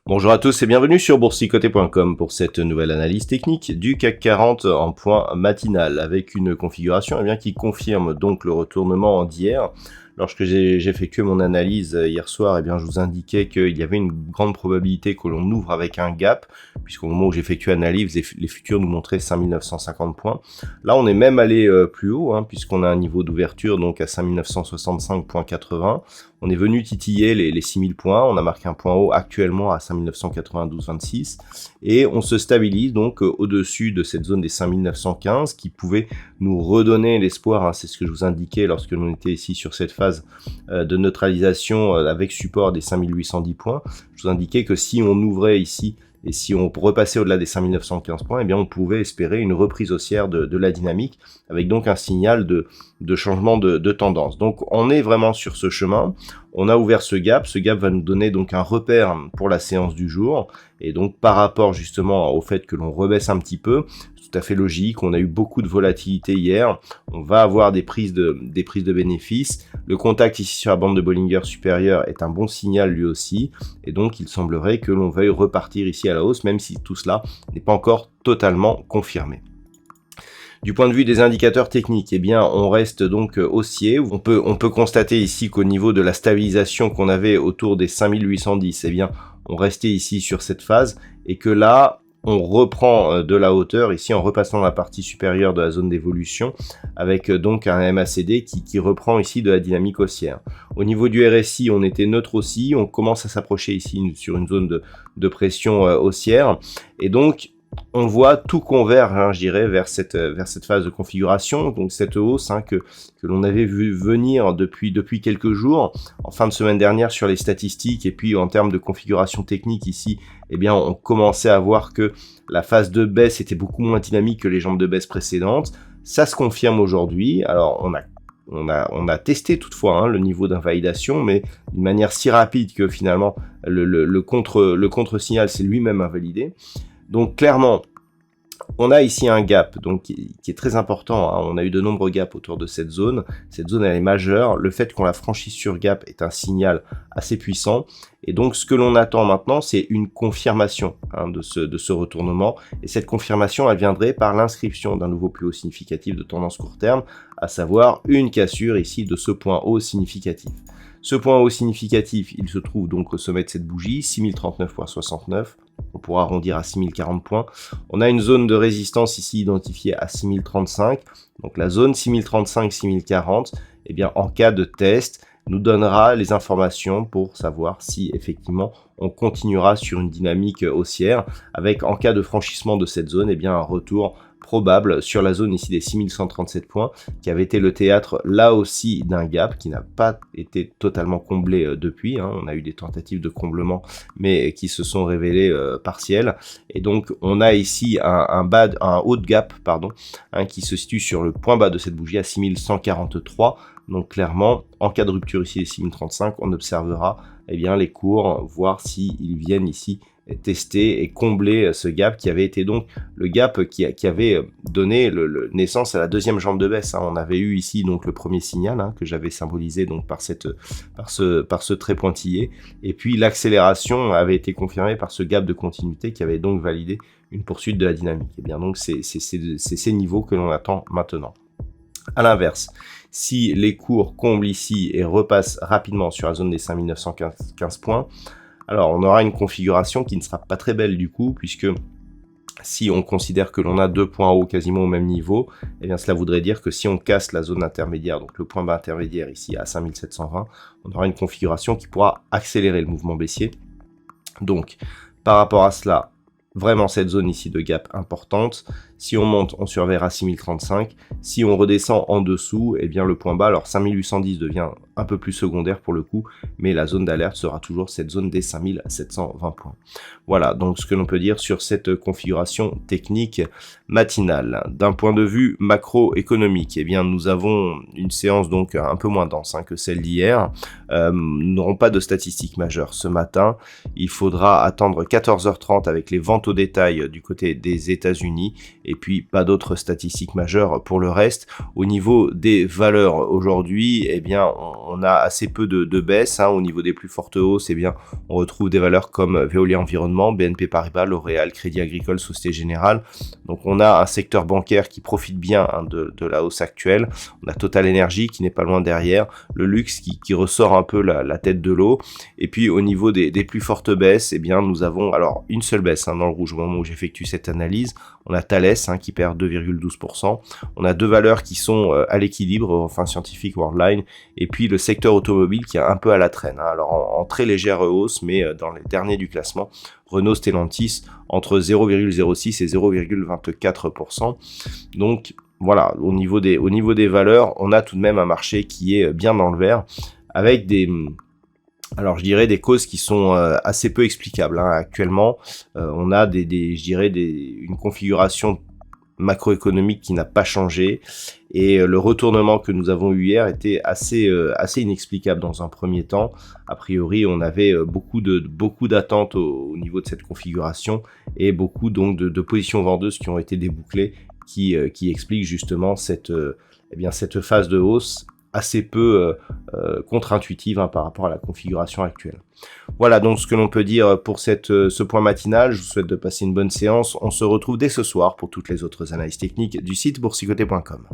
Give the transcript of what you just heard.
Bonjour à tous et bienvenue sur boursicoté.com pour cette nouvelle analyse technique du CAC 40 en point matinal avec une configuration qui confirme donc le retournement d'hier. Lorsque j'ai effectué mon analyse hier soir, je vous indiquais qu'il y avait une grande probabilité que l'on ouvre avec un gap, puisqu'au moment où j'ai effectué l'analyse, les futurs nous montraient 5950 points. Là, on est même allé plus haut, puisqu'on a un niveau d'ouverture donc à 5965.80. On est venu titiller les 6000 points, on a marqué un point haut actuellement à 5992,26 et on se stabilise donc au-dessus de cette zone des 5915 qui pouvait nous redonner l'espoir, c'est ce que je vous indiquais lorsque l'on était ici sur cette phase de neutralisation avec support des 5810 points. Je vous indiquais que si on ouvrait ici et si on repassait au-delà des 5915 points, on pouvait espérer une reprise haussière de la dynamique, avec donc un signal de changement de tendance. Donc on est vraiment sur ce chemin, on a ouvert ce gap va nous donner donc un repère pour la séance du jour, et donc par rapport justement au fait que l'on rebaisse un petit peu, tout à fait logique, on a eu beaucoup de volatilité hier, on va avoir des prises de bénéfices, le contact ici sur la bande de Bollinger supérieure est un bon signal lui aussi, et donc il semblerait que l'on veuille repartir ici à la hausse, même si tout cela n'est pas encore totalement confirmé. Du point de vue des indicateurs techniques, on reste donc haussier. On peut constater ici qu'au niveau de la stabilisation qu'on avait autour des 5810, on restait ici sur cette phase, et que là, on reprend de la hauteur ici en repassant la partie supérieure de la zone d'évolution avec donc un MACD qui reprend ici de la dynamique haussière. Au niveau du RSI, on était neutre aussi, on commence à s'approcher ici sur une zone de pression haussière, et donc on voit tout converge, je dirais, vers cette phase de configuration, donc cette hausse que l'on avait vu venir depuis quelques jours, en fin de semaine dernière sur les statistiques, et puis en termes de configuration technique ici, on commençait à voir que la phase de baisse était beaucoup moins dynamique que les jambes de baisse précédentes. Ça se confirme aujourd'hui. Alors on a testé toutefois le niveau d'invalidation, mais d'une manière si rapide que finalement le contre-signal s'est lui-même invalidé. Donc clairement, on a ici un gap donc qui est très important, on a eu de nombreux gaps autour de cette zone. Cette zone elle est majeure, le fait qu'on la franchisse sur gap est un signal assez puissant, et donc ce que l'on attend maintenant c'est une confirmation de ce retournement, et cette confirmation elle viendrait par l'inscription d'un nouveau plus haut significatif de tendance court terme, à savoir une cassure ici de ce point haut significatif. Ce point haut significatif, il se trouve donc au sommet de cette bougie, 6039,69. On pourra arrondir à 6040 points. On a une zone de résistance ici identifiée à 6035. Donc la zone 6035-6040, en cas de test, nous donnera les informations pour savoir si effectivement on continuera sur une dynamique haussière, avec en cas de franchissement de cette zone, un retour probable sur la zone ici des 6137 points, qui avait été le théâtre là aussi d'un gap qui n'a pas été totalement comblé depuis. On a eu des tentatives de comblement, mais qui se sont révélées partielles. Et donc on a ici un haut de gap, qui se situe sur le point bas de cette bougie à 6143. Donc clairement, en cas de rupture ici des 6035, on observera les cours, voir s'ils viennent ici tester et combler ce gap qui avait été donc le gap qui avait donné naissance à la deuxième jambe de baisse. On avait eu ici donc le premier signal que j'avais symbolisé donc par ce trait pointillé, et puis l'accélération avait été confirmée par ce gap de continuité qui avait donc validé une poursuite de la dynamique. Donc c'est ces niveaux que l'on attend maintenant. À l'inverse, si les cours comblent ici et repassent rapidement sur la zone des 5915 points, alors on aura une configuration qui ne sera pas très belle du coup, puisque si on considère que l'on a deux points hauts quasiment au même niveau, cela voudrait dire que si on casse la zone intermédiaire, donc le point bas intermédiaire ici à 5720, on aura une configuration qui pourra accélérer le mouvement baissier. Donc par rapport à cela, vraiment cette zone ici de gap importante, Si on monte, on surveillera 6035. Si on redescend en dessous, eh bien le point bas, alors 5810 devient un peu plus secondaire pour le coup, mais la zone d'alerte sera toujours cette zone des 5720 points. Voilà donc ce que l'on peut dire sur cette configuration technique matinale. D'un point de vue macroéconomique, eh bien nous avons une séance donc un peu moins dense que celle d'hier. Nous n'aurons pas de statistiques majeures ce matin. Il faudra attendre 14h30 avec les ventes au détail du côté des États-Unis et puis pas d'autres statistiques majeures pour le reste. Au niveau des valeurs aujourd'hui, eh bien on a assez peu de baisse. Au niveau des plus fortes hausses, eh bien on retrouve des valeurs comme Veolia Environnement, BNP Paribas, L'Oréal, Crédit Agricole, Société Générale. Donc on a un secteur bancaire qui profite bien de la hausse actuelle. On a Total Energy qui n'est pas loin derrière, le luxe qui ressort un peu la tête de l'eau. Et puis au niveau des plus fortes baisses, eh bien nous avons alors une seule baisse dans le rouge au moment où j'effectue cette analyse. On a Thales qui perd 2,12%. On a deux valeurs qui sont à l'équilibre, enfin scientifique, Worldline, et puis le secteur automobile qui est un peu à la traîne. Alors en très légère hausse, mais dans les derniers du classement, Renault, Stellantis entre 0,06 et 0,24%. Donc voilà, au niveau des valeurs, on a tout de même un marché qui est bien dans le vert, avec alors je dirais des causes qui sont assez peu explicables. Actuellement, on a une configuration macroéconomique qui n'a pas changé, et le retournement que nous avons eu hier était assez inexplicable dans un premier temps. A priori, on avait beaucoup d'attentes au niveau de cette configuration, et beaucoup donc de positions vendeuses qui ont été débouclées, qui expliquent justement cette phase de hausse assez peu contre-intuitive par rapport à la configuration actuelle. Voilà donc ce que l'on peut dire pour ce point matinal. Je vous souhaite de passer une bonne séance. On se retrouve dès ce soir pour toutes les autres analyses techniques du site boursicoté.com.